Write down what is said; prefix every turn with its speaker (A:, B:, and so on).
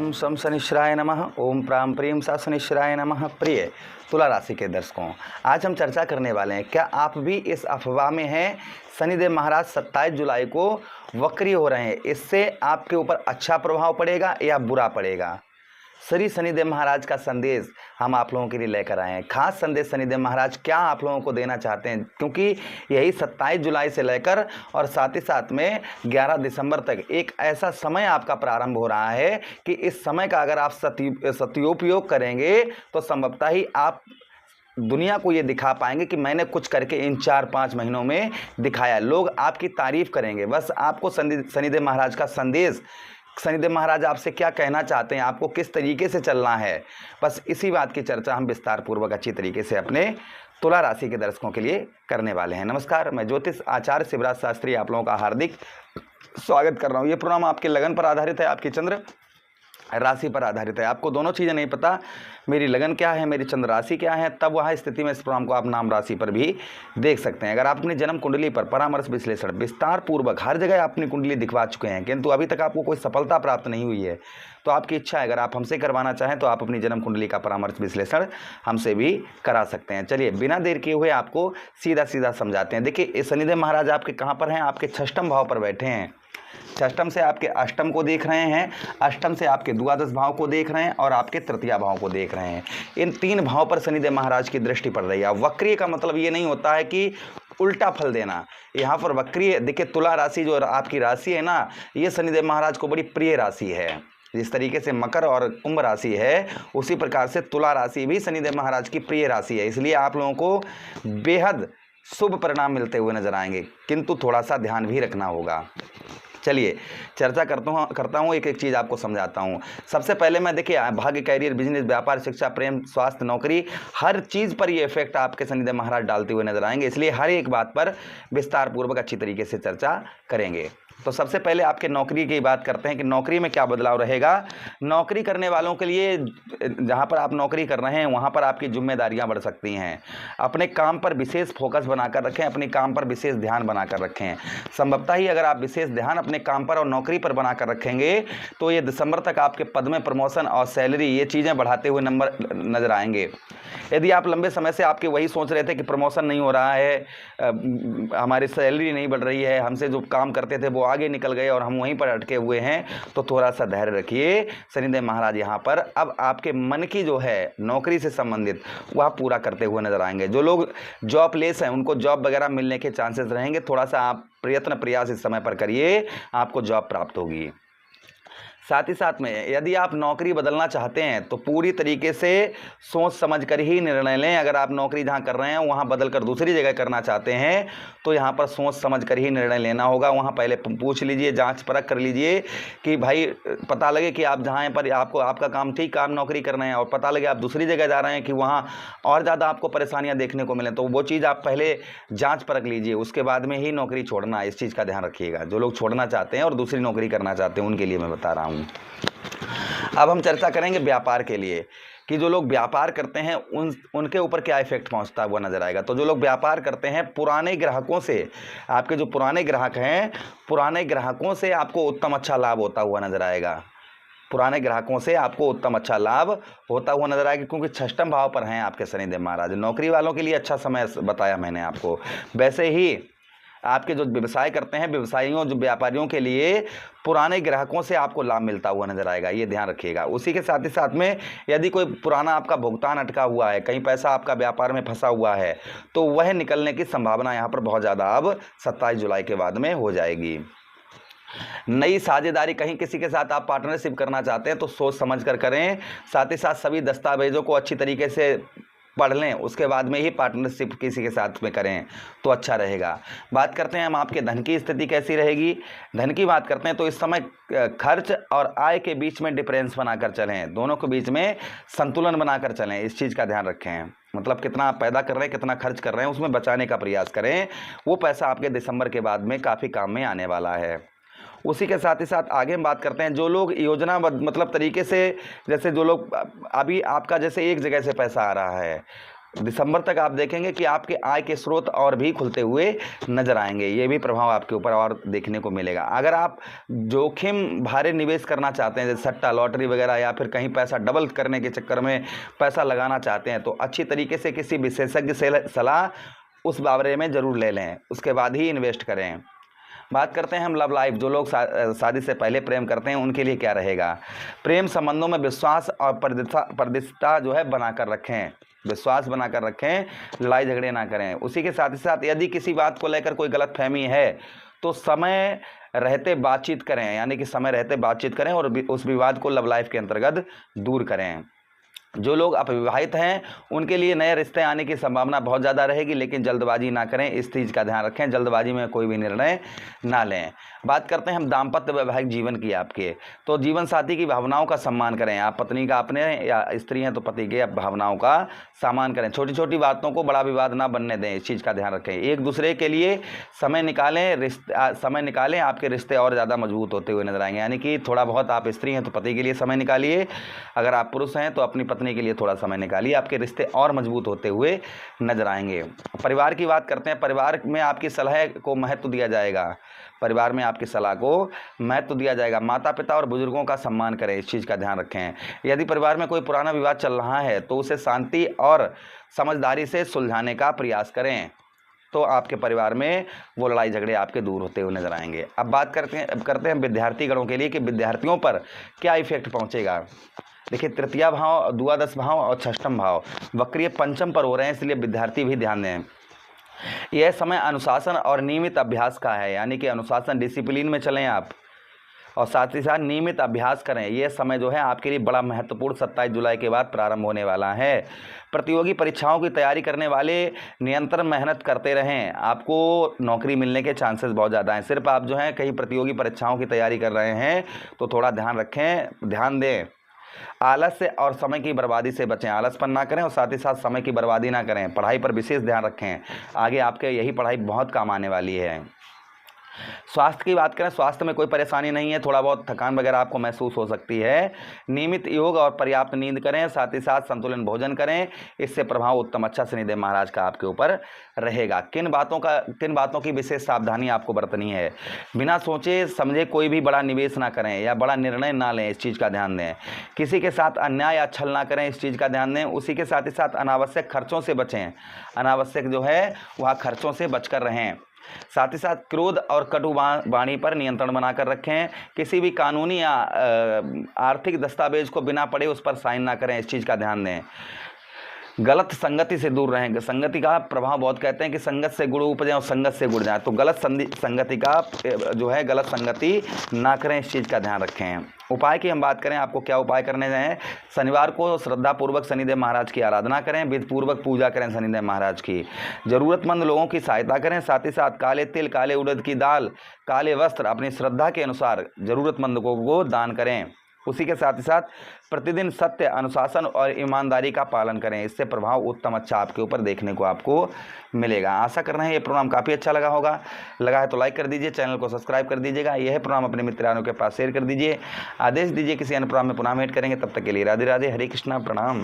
A: ओम सम शनिश्चराय नमः। ओम प्राम प्रीम सा शनिश्चराय नमः। प्रिय तुला राशि के दर्शकों, आज हम चर्चा करने वाले हैं, क्या आप भी इस अफवाह में हैं शनिदेव महाराज 27 जुलाई को वक्री हो रहे हैं, इससे आपके ऊपर अच्छा प्रभाव पड़ेगा या बुरा पड़ेगा? श्री शनिदेव महाराज का संदेश हम आप लोगों के लिए लेकर आए हैं। खास संदेश शनिदेव महाराज क्या आप लोगों को देना चाहते हैं, क्योंकि यही 27 जुलाई से लेकर और साथ ही साथ में 11 दिसंबर तक एक ऐसा समय आपका प्रारंभ हो रहा है कि इस समय का अगर आप सदुपयोग करेंगे तो संभवतः ही आप दुनिया को ये दिखा पाएंगे कि मैंने कुछ करके इन 4-5 महीनों में दिखाया। लोग आपकी तारीफ करेंगे। बस आपको शनिदेव महाराज का संदेश, शनिदेव महाराज आपसे क्या कहना चाहते हैं, आपको किस तरीके से चलना है, बस इसी बात की चर्चा हम विस्तार पूर्वक अच्छी तरीके से अपने तुला राशि के दर्शकों के लिए करने वाले हैं। नमस्कार, मैं ज्योतिष आचार्य शिवराज शास्त्री आप लोगों का हार्दिक स्वागत कर रहा हूँ। ये प्रोग्राम आपके लगन पर आधारित है, आपकी चंद्र राशि पर आधारित है। आपको दोनों चीज़ें नहीं पता, मेरी लगन क्या है, मेरी चंद्र राशि क्या है, तब वह स्थिति में इस प्रोग्राम को आप नाम राशि पर भी देख सकते हैं। अगर आप अपनी जन्म कुंडली पर परामर्श विश्लेषण विस्तार पूर्वक हर जगह अपनी कुंडली दिखवा चुके हैं, किंतु अभी तक आपको कोई सफलता प्राप्त नहीं हुई है, तो आपकी इच्छा है अगर आप हमसे करवाना चाहें तो आप अपनी जन्म कुंडली का परामर्श विश्लेषण हमसे भी करा सकते हैं। चलिए बिना देर किए हुए आपको सीधा सीधा समझाते हैं। देखिए, शनिदेव महाराज आपके कहाँ पर हैं? आपके 6ष्ठम भाव पर बैठे हैं। 6ष्ठम से आपके अष्टम को देख रहे हैं, अष्टम से आपके द्वादश भाव को देख रहे हैं और आपके तृतीय भाव को देख रहे हैं। इन 3 भाव पर शनिदेव महाराज की दृष्टि पड़ रही है। वक्री का मतलब ये नहीं होता है कि उल्टा फल देना। यहाँ पर वक्री, देखिए तुला राशि जो आपकी राशि है ना, ये शनिदेव महाराज को बड़ी प्रिय राशि है। जिस तरीके से मकर और कुंभ राशि है, उसी प्रकार से तुला राशि भी शनिदेव महाराज की प्रिय राशि है। इसलिए आप लोगों को बेहद शुभ परिणाम मिलते हुए नजर आएंगे, किंतु थोड़ा सा ध्यान भी रखना होगा। चलिए चर्चा करता हूँ, एक एक चीज़ आपको समझाता हूँ। सबसे पहले मैं देखिए, भाग्य, कैरियर, बिजनेस, व्यापार, शिक्षा, प्रेम, स्वास्थ्य, नौकरी, हर चीज़ पर ये इफेक्ट आपके शनिदेव महाराज डालते हुए नजर आएंगे। इसलिए हर एक बात पर विस्तार पूर्वक अच्छी तरीके से चर्चा करेंगे। तो सबसे पहले आपके नौकरी की बात करते हैं कि नौकरी में क्या बदलाव रहेगा। नौकरी करने वालों के लिए, जहां पर आप नौकरी कर रहे हैं वहां पर आपकी जिम्मेदारियां बढ़ सकती हैं। अपने काम पर विशेष फोकस बनाकर रखें, अपने काम पर विशेष ध्यान बनाकर रखें। संभवतः ही अगर आप विशेष ध्यान अपने काम पर और नौकरी पर बनाकर रखेंगे तो ये दिसंबर तक आपके पद में प्रमोशन और सैलरी, ये चीज़ें बढ़ाते हुए नंबर नजर आएंगे। यदि आप लंबे समय से आपके वही सोच रहे थे कि प्रमोशन नहीं हो रहा है, हमारी सैलरी नहीं बढ़ रही है, हमसे जो काम करते थे वो आगे निकल गए और हम वहीं पर अटके हुए हैं, तो थोड़ा सा धैर्य रखिए। शनिदेव महाराज यहाँ पर अब आपके मन की जो है नौकरी से संबंधित वह पूरा करते हुए नजर आएंगे। जो लोग जॉब लेस हैं उनको जॉब वगैरह मिलने के चांसेस रहेंगे। थोड़ा सा आप प्रयास इस समय पर करिए, आपको जॉब प्राप्त होगी। साथ ही साथ में यदि आप नौकरी बदलना चाहते हैं तो पूरी तरीके से सोच समझ कर ही निर्णय लें। अगर आप नौकरी जहां कर रहे हैं वहां बदल कर दूसरी जगह करना चाहते हैं तो यहां पर सोच समझ कर ही निर्णय लेना होगा। वहां पहले पूछ लीजिए, जांच परख कर लीजिए कि भाई, पता लगे कि आप जहाँ पर आपका काम ठीक, काम नौकरी कर रहे हैं और पता लगे आप दूसरी जगह जा रहे हैं कि वहाँ और ज़्यादा आपको परेशानियाँ देखने को मिलें, तो वो चीज़ आप पहले जाँच परख लीजिए, उसके बाद में ही नौकरी छोड़ना। इस चीज़ का ध्यान रखिएगा। जो लोग छोड़ना चाहते हैं और दूसरी नौकरी करना चाहते हैं उनके लिए मैं बता रहा हूँ। अब हम चर्चा करेंगे व्यापार के लिए कि जो लोग व्यापार करते हैं उनके ऊपर क्या इफेक्ट पहुंचता हुआ नजर आएगा। तो जो लोग व्यापार करते हैं, पुराने ग्राहकों से, आपके जो पुराने ग्राहक हैं, पुराने ग्राहकों से आपको उत्तम अच्छा लाभ होता हुआ नजर आएगा। पुराने ग्राहकों से आपको उत्तम अच्छा लाभ होता हुआ नजर आएगा, क्योंकि 6ष्ठम भाव पर हैं आपके शनिदेव महाराज। नौकरी वालों के लिए अच्छा समय बताया मैंने आपको। वैसे ही आपके जो व्यवसाय करते हैं, व्यवसायियों, जो व्यापारियों के लिए पुराने ग्राहकों से आपको लाभ मिलता हुआ नजर आएगा, ये ध्यान रखिएगा। उसी के साथ ही साथ में यदि कोई पुराना आपका भुगतान अटका हुआ है, कहीं पैसा आपका व्यापार में फंसा हुआ है, तो वह निकलने की संभावना यहाँ पर बहुत ज़्यादा अब 27 जुलाई के बाद में हो जाएगी। नई साझेदारी, कहीं किसी के साथ आप पार्टनरशिप करना चाहते हैं तो सोच समझ कर करें। साथ ही साथ सभी दस्तावेजों को अच्छी तरीके से पढ़ लें, उसके बाद में ही पार्टनरशिप किसी के साथ में करें तो अच्छा रहेगा। बात करते हैं हम आपके धन की स्थिति कैसी रहेगी। धन की बात करते हैं तो इस समय खर्च और आय के बीच में डिफरेंस बनाकर चलें, दोनों के बीच में संतुलन बनाकर चलें। इस चीज़ का ध्यान रखें। मतलब कितना आप पैदा कर रहे हैं, कितना खर्च कर रहे हैं, उसमें बचाने का प्रयास करें। वो पैसा आपके दिसंबर के बाद में काफ़ी काम में आने वाला है। उसी के साथ ही साथ आगे हम बात करते हैं जो लोग योजना मतलब तरीके से, जैसे जो लोग अभी आपका जैसे एक जगह से पैसा आ रहा है, दिसंबर तक आप देखेंगे कि आपके आय के स्रोत और भी खुलते हुए नजर आएंगे। ये भी प्रभाव आपके ऊपर और देखने को मिलेगा। अगर आप जोखिम भारी निवेश करना चाहते हैं, जैसे सट्टा, लॉटरी वगैरह, या फिर कहीं पैसा डबल करने के चक्कर में पैसा लगाना चाहते हैं, तो अच्छी तरीके से किसी विशेषज्ञ से सलाह उस बारे में ज़रूर ले लें, उसके बाद ही इन्वेस्ट करें। बात करते हैं हम लव लाइफ। जो लोग शादी से पहले प्रेम करते हैं उनके लिए क्या रहेगा। प्रेम संबंधों में विश्वास और प्रतिष्ठा जो है बनाकर रखें, विश्वास बनाकर रखें, लड़ाई झगड़े ना करें। उसी के साथ ही साथ यदि किसी बात को लेकर कोई गलतफहमी है तो समय रहते बातचीत करें, यानी कि समय रहते बातचीत करें और उस विवाद को लव लाइफ के अंतर्गत दूर करें। जो लोग अविवाहित हैं उनके लिए नए रिश्ते आने की संभावना बहुत ज़्यादा रहेगी, लेकिन जल्दबाजी ना करें, इस चीज़ का ध्यान रखें, जल्दबाजी में कोई भी निर्णय ना लें। बात करते हैं हम दाम्पत्य वैवाहिक जीवन की आपके। तो जीवन साथी की भावनाओं का सम्मान करें। आप पत्नी का अपने या स्त्री हैं तो पति के भावनाओं का सम्मान करें। छोटी छोटी बातों को बड़ा विवाद ना बनने दें, इस चीज़ का ध्यान रखें। एक दूसरे के लिए समय निकालें, आपके रिश्ते और ज़्यादा मजबूत होते हुए नजर आएंगे। यानी कि थोड़ा बहुत, आप स्त्री हैं तो पति के लिए समय निकालिए, अगर आप पुरुष हैं तो अपनी पत्नी के लिए थोड़ा समय निकालिए, आपके रिश्ते और मजबूत होते हुए नजर आएंगे। परिवार की बात करते हैं। परिवार में आपकी सलाह को महत्व दिया जाएगा, परिवार में आपकी सलाह को महत्व दिया जाएगा। माता पिता और बुजुर्गों का सम्मान करें, इस चीज़ का ध्यान रखें। यदि परिवार में कोई पुराना विवाद चल रहा है तो उसे शांति और समझदारी से सुलझाने का प्रयास करें, तो आपके परिवार में वो लड़ाई झगड़े आपके दूर होते हुए नजर आएंगे। अब बात करते हैं विद्यार्थी गणों के लिए कि विद्यार्थियों पर क्या इफेक्ट पहुंचेगा। देखिए, तृतीया भाव, द्वादश भाव और षष्ठम भाव वक्रीय पंचम पर हो रहे हैं, इसलिए विद्यार्थी भी ध्यान दें। यह समय अनुशासन और नियमित अभ्यास का है, यानी कि अनुशासन, डिसिप्लिन में चलें आप, और साथ ही साथ नियमित अभ्यास करें। यह समय जो है आपके लिए बड़ा महत्वपूर्ण 27 जुलाई के बाद प्रारंभ होने वाला है। प्रतियोगी परीक्षाओं की तैयारी करने वाले निरंतर मेहनत करते रहें, आपको नौकरी मिलने के चांसेस बहुत ज़्यादा हैं। सिर्फ आप जो हैं कहीं प्रतियोगी परीक्षाओं की तैयारी कर रहे हैं तो थोड़ा ध्यान रखें, ध्यान दें। आलस्य और समय की बर्बादी से बचें, आलसपन ना करें और साथ ही साथ समय की बर्बादी ना करें। पढ़ाई पर विशेष ध्यान रखें, आगे आपके यही पढ़ाई बहुत काम आने वाली है। स्वास्थ्य की बात करें, स्वास्थ्य में कोई परेशानी नहीं है, थोड़ा बहुत थकान वगैरह आपको महसूस हो सकती है। नियमित योग और पर्याप्त नींद करें, साथ ही साथ संतुलन भोजन करें, इससे प्रभाव उत्तम अच्छा शनिदेव महाराज का आपके ऊपर रहेगा। किन बातों की विशेष सावधानी आपको बरतनी है। बिना सोचे समझे कोई भी बड़ा निवेश ना करें या बड़ा निर्णय ना लें, इस चीज़ का ध्यान दें। किसी के साथ अन्याय या छल ना करें, इस चीज़ का ध्यान दें। उसी के साथ ही साथ अनावश्यक खर्चों से बचें, अनावश्यक जो है वह खर्चों से बचकर रहें। साथ ही साथ क्रोध और कटु वाणी पर नियंत्रण बनाकर रखें। किसी भी कानूनी या आर्थिक दस्तावेज को बिना पढ़े उस पर साइन ना करें, इस चीज़ का ध्यान दें। गलत संगति से दूर रहेंगे। संगति का प्रभाव बहुत, कहते हैं कि संगत से गुण उपजे और संगत से गुण जाए, तो गलत संगति का जो है गलत संगति ना करें, इस चीज़ का ध्यान रखें। उपाय की हम बात करें, आपको क्या उपाय करने हैं। शनिवार को श्रद्धापूर्वक शनिदेव महाराज की आराधना करें, विधिपूर्वक पूजा करें शनिदेव महाराज की। ज़रूरतमंद लोगों की सहायता करें, साथ ही साथ काले तिल, काले उड़द की दाल, काले वस्त्र अपनी श्रद्धा के अनुसार ज़रूरतमंद को दान करें। उसी के साथ ही साथ प्रतिदिन सत्य, अनुशासन और ईमानदारी का पालन करें, इससे प्रभाव उत्तम अच्छा आपके ऊपर देखने को आपको मिलेगा। आशा कर रहे हैं ये प्रोग्राम काफ़ी अच्छा लगा होगा। लगा है तो लाइक कर दीजिए, चैनल को सब्सक्राइब कर दीजिएगा। यह प्रोग्राम अपने मित्रों के पास शेयर कर दीजिए। आदेश दीजिए किसी अन्य प्रोग्राम में पुनः भेंट करेंगे, तब तक के लिए राधे राधे, हरे कृष्णा, प्रणाम।